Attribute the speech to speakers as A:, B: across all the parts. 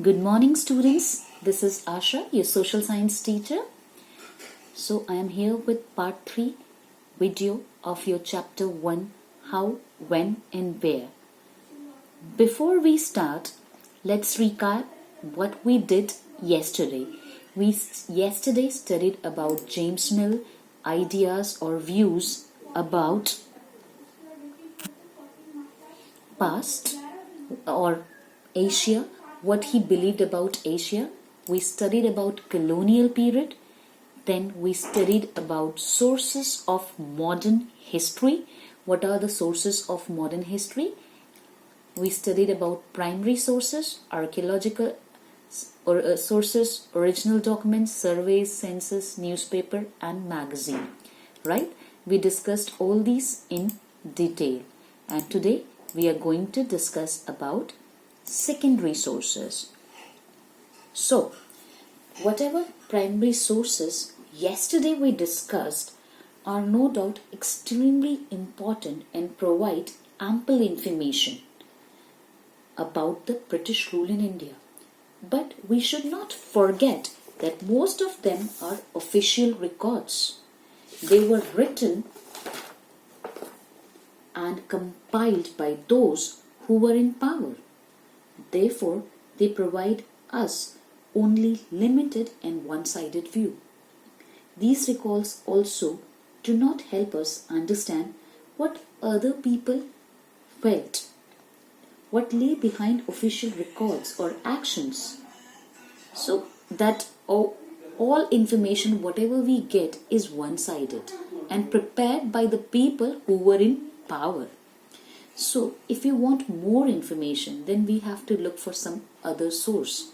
A: Good morning, students. This is Asha, your social science teacher. So I am here with part 3 video of your chapter 1, How, When and Where. Before we start, let's recap what we did yesterday. We yesterday studied about James Mill ideas or views about past or Asia, what he believed about Asia. We studied about colonial period. Then we studied about sources of modern history. What are the sources of modern history? We studied about primary sources, archaeological sources, original documents, surveys, census, newspaper and magazine. Right? We discussed all these in detail. And today we are going to discuss about secondary sources. So, whatever primary sources yesterday we discussed are no doubt extremely important and provide ample information about the British rule in India. But we should not forget that most of them are official records. They were written and compiled by those who were in power. Therefore, they provide us only limited and one-sided view. These records also do not help us understand what other people felt, what lay behind official records or actions. So that all information, whatever we get, is one-sided and prepared by the people who were in power. So, if you want more information, then we have to look for some other source.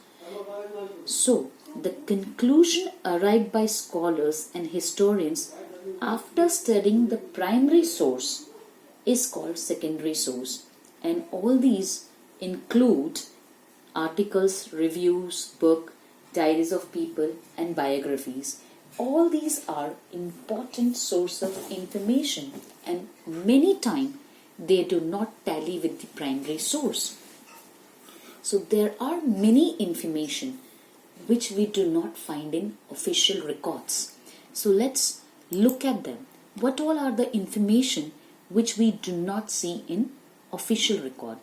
A: So, the conclusion arrived by scholars and historians after studying the primary source is called secondary source. And all these include articles, reviews, book, diaries of people and biographies. All these are important source of information and many times they do not tally with the primary source. So there are many information which we do not find in official records. So let's look at them. What all are the information which we do not see in official record?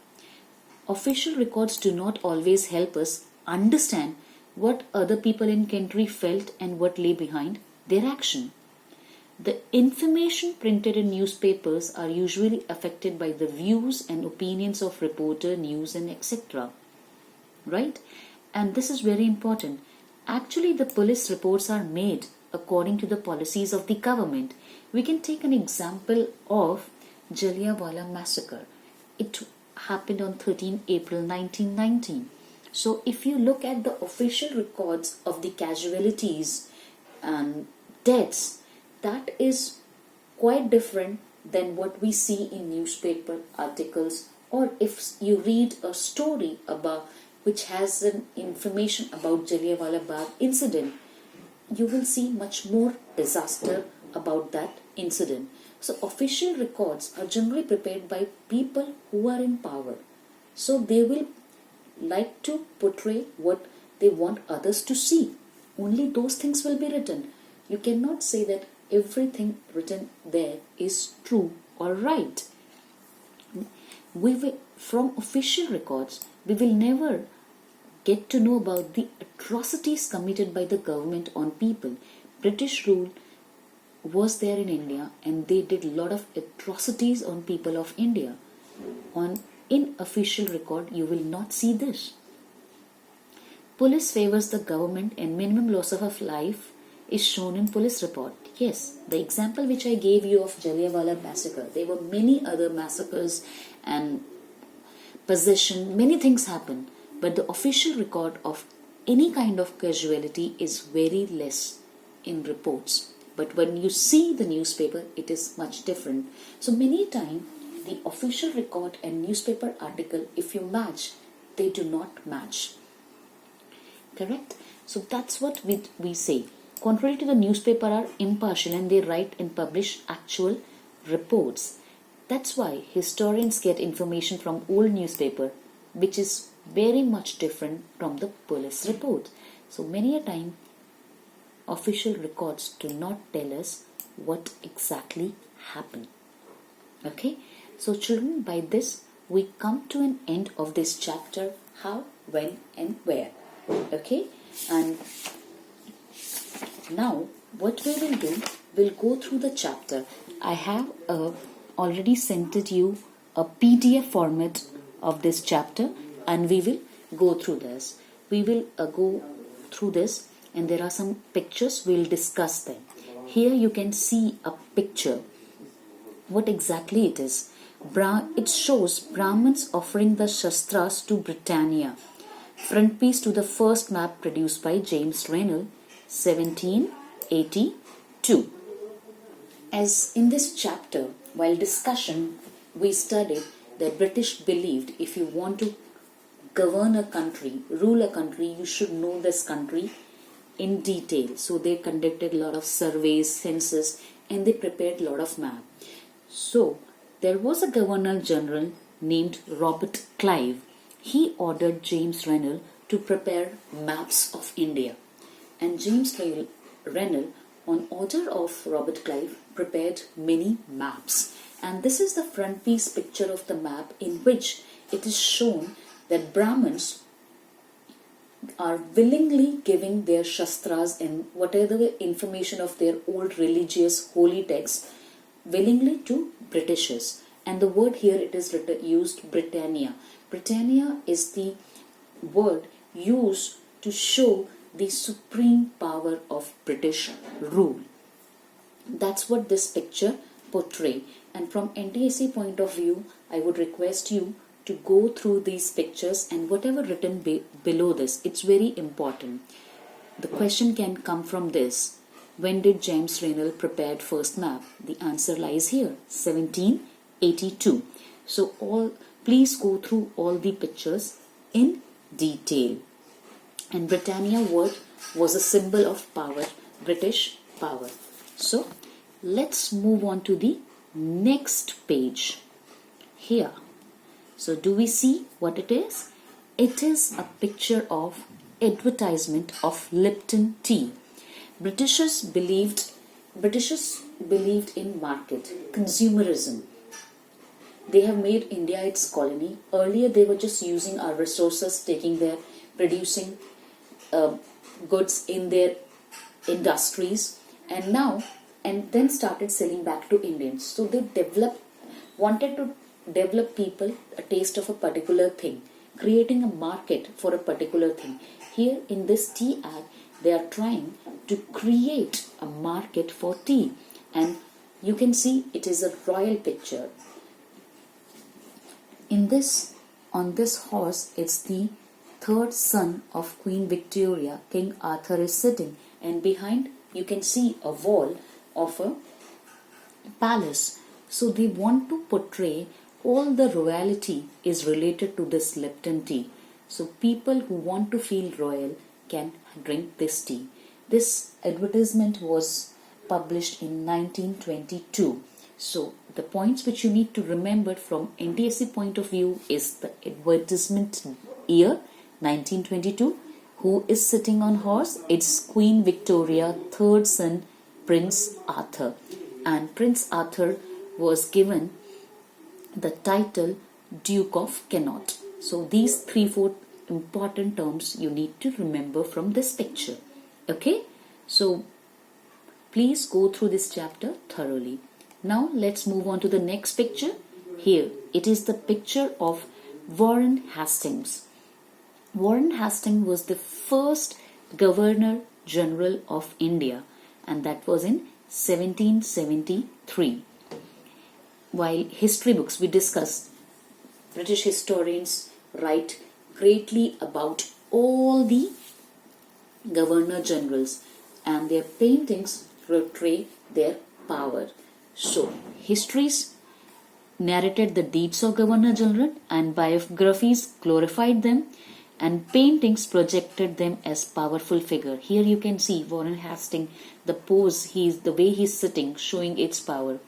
A: Official records do not always help us understand what other people in country felt and what lay behind their action. The information printed in newspapers are usually affected by the views and opinions of reporter, news and etc. Right? And this is very important. Actually, the police reports are made according to the policies of the government. We can take an example of Jallianwala massacre. It happened on 13 April 1919. So if you look at the official records of the casualties and deaths, that is quite different than what we see in newspaper articles, or if you read a story about which has an information about Jallianwala Bagh incident, you will see much more disaster about that incident. So official records are generally prepared by people who are in power. So they will like to portray what they want others to see. Only those things will be written. You cannot say that everything written there is true or right. From official records, we will never get to know about the atrocities committed by the government on people. British rule was there in India and they did a lot of atrocities on people of India. In official record, you will not see this. Police favors the government and minimum loss of life is shown in police report. Yes, the example which I gave you of Jallianwala massacre, there were many other massacres and possession, many things happen. But the official record of any kind of casualty is very less in reports. But when you see the newspaper, it is much different. So many times, the official record and newspaper article, if you match, they do not match. Correct? So that's what we say. Contrary to the newspaper are impartial and they write and publish actual reports. That's why historians get information from old newspaper which is very much different from the police report. So many a time official records do not tell us what exactly happened. Okay, so children, by this we come to an end of this chapter, how, when and where. Okay, and now what we will do, we'll go through the chapter. I have already sent it you a PDF format of this chapter, and we will go through this. We will go through this, and there are some pictures, we'll discuss them. Here you can see a picture. What exactly it is? It shows Brahmins offering the Shastras to Britannia. Frontispiece to the first map produced by James Rennell, 1782. As in this chapter, while discussion, we studied that British believed if you want to govern a country, rule a country, you should know this country in detail. So they conducted a lot of surveys, census, and they prepared a lot of maps. So there was a Governor General named Robert Clive. He ordered James Rennell to prepare maps of India. And James Rennell, on order of Robert Clive, prepared many maps. And this is the frontispiece picture of the map, in which it is shown that Brahmins are willingly giving their Shastras and whatever information of their old religious holy texts willingly to Britishers. And the word here, it is used Britannia. Britannia is the word used to show the supreme power of British rule. That's what this picture portrays. And from NTSC point of view, I would request you to go through these pictures and whatever written below this, it's very important. The question can come from this: when did James Rennell prepare first map? The answer lies here, 1782. So please go through all the pictures in detail. And Britannia word was a symbol of power, British power. So let's move on to the next page here. So do we see what it is? It is a picture of advertisement of Lipton tea. Britishers believed in market, consumerism. They have made India its colony. Earlier they were just using our resources, producing goods in their industries, and then started selling back to Indians. So they wanted to develop people a taste of a particular thing, creating a market for a particular thing. Here in this tea ad, they are trying to create a market for tea, and you can see it is a royal picture. On this horse, it's the third son of Queen Victoria. King Arthur is sitting, and behind you can see a wall of a palace. So they want to portray all the royalty is related to this Lipton tea. So people who want to feel royal can drink this tea. This advertisement was published in 1922. So the points which you need to remember from NTSC point of view is the advertisement year 1922. Who is sitting on horse? It's Queen Victoria, third son, Prince Arthur. And Prince Arthur was given the title Duke of Connaught. So these 3-4 important terms you need to remember from this picture. Okay, so please go through this chapter thoroughly. Now let's move on to the next picture. Here it is the picture of Warren Hastings. Warren Hastings was the first Governor General of India, and that was in 1773. While history books we discuss, British historians write greatly about all the Governor Generals, and their paintings portray their power. So, histories narrated the deeds of Governor General, and biographies glorified them, and paintings projected them as powerful figure. Here you can see Warren Hastings, the pose, the way he's sitting, showing its power.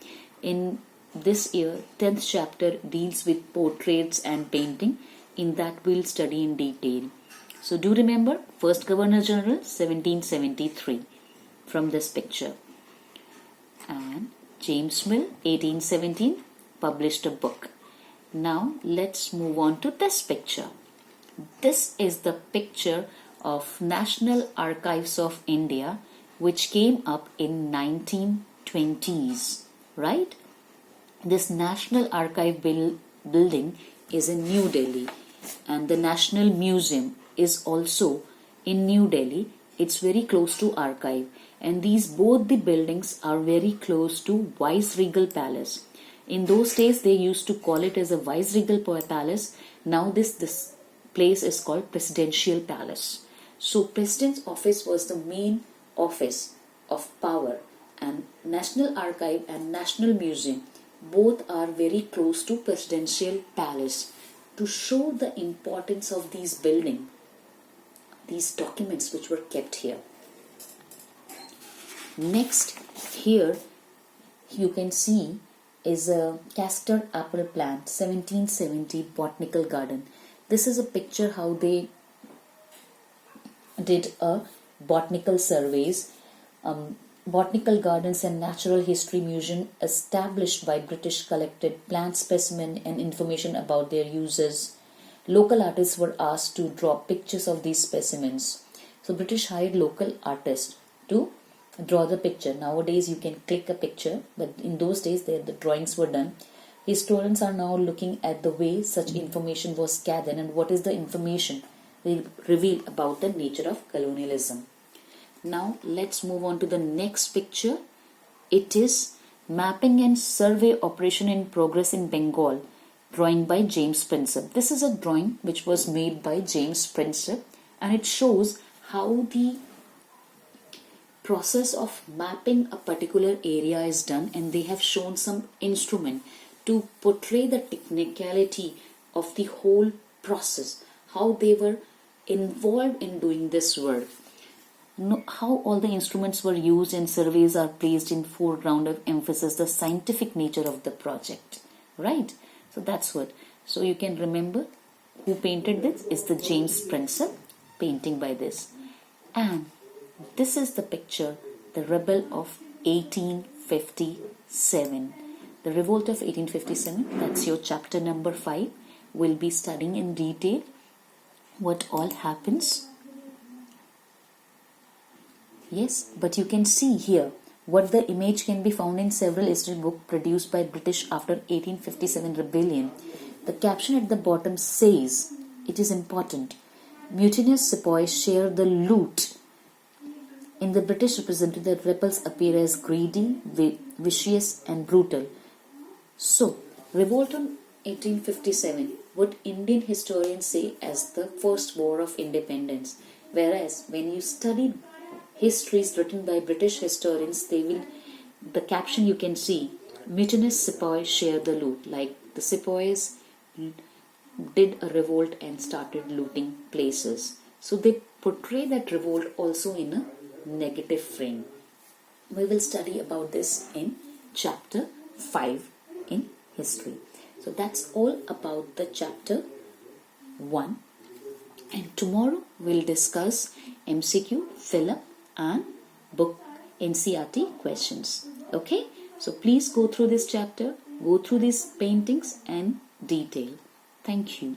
A: In this year, 10th chapter deals with portraits and painting. In that we'll study in detail. So do remember, first Governor General 1773 from this picture. And James Mill 1817 published a book. Now let's move on to this picture. This is the picture of National Archives of India, which came up in 1920s, right? This National Archive building is in New Delhi, and the National Museum is also in New Delhi. It's very close to Archive, and both the buildings are very close to Viceregal Palace. In those days they used to call it as a Viceregal Palace. Now this place is called Presidential Palace. So President's office was the main office of power, and National Archive and National Museum both are very close to Presidential Palace. To show the importance of these buildings, these documents which were kept here. Next, here you can see is a castor apple plant, 1770 botanical garden. This is a picture how they did a botanical surveys. Botanical Gardens and Natural History Museum, established by British, collected plant specimen and information about their uses. Local artists were asked to draw pictures of these specimens. So British hired local artists to draw the picture. Nowadays you can click a picture, but in those days the drawings were done. Historians are now looking at the way such information was gathered and what is the information they reveal about the nature of colonialism. Now let's move on to the next picture. It is Mapping and Survey Operation in Progress in Bengal, drawing by James Prinsep. This is a drawing which was made by James Prinsep, and it shows how the process of mapping a particular area is done, and they have shown some instrument to portray the technicality of the whole process, how they were involved in doing this work. How all the instruments were used and surveys are placed in foreground of emphasis the scientific nature of the project, right? So that's what. So you can remember who painted this is the James Prinsep painting by this. And this is the picture, the rebel of 1857. The revolt of 1857, that's your chapter number 5. We'll be studying in detail what all happens. Yes, but you can see here what the image can be found in several history books produced by British after 1857 rebellion. The caption at the bottom says, it is important, mutinous sepoys share the loot. In the British represented, the rebels appear as greedy, vicious and brutal. So, revolt on 1857, what Indian historians say as the first war of independence. Whereas when you study histories written by British historians, the caption you can see, mutinous sepoys share the loot, like the sepoys did a revolt and started looting places. So they portray that revolt also in a negative frame. We will study about this in chapter 5 in history. So that's all about the chapter 1. And tomorrow we'll discuss MCQ, fill-up and book NCERT questions. Okay, so please go through this chapter, go through these paintings and detail. Thank you.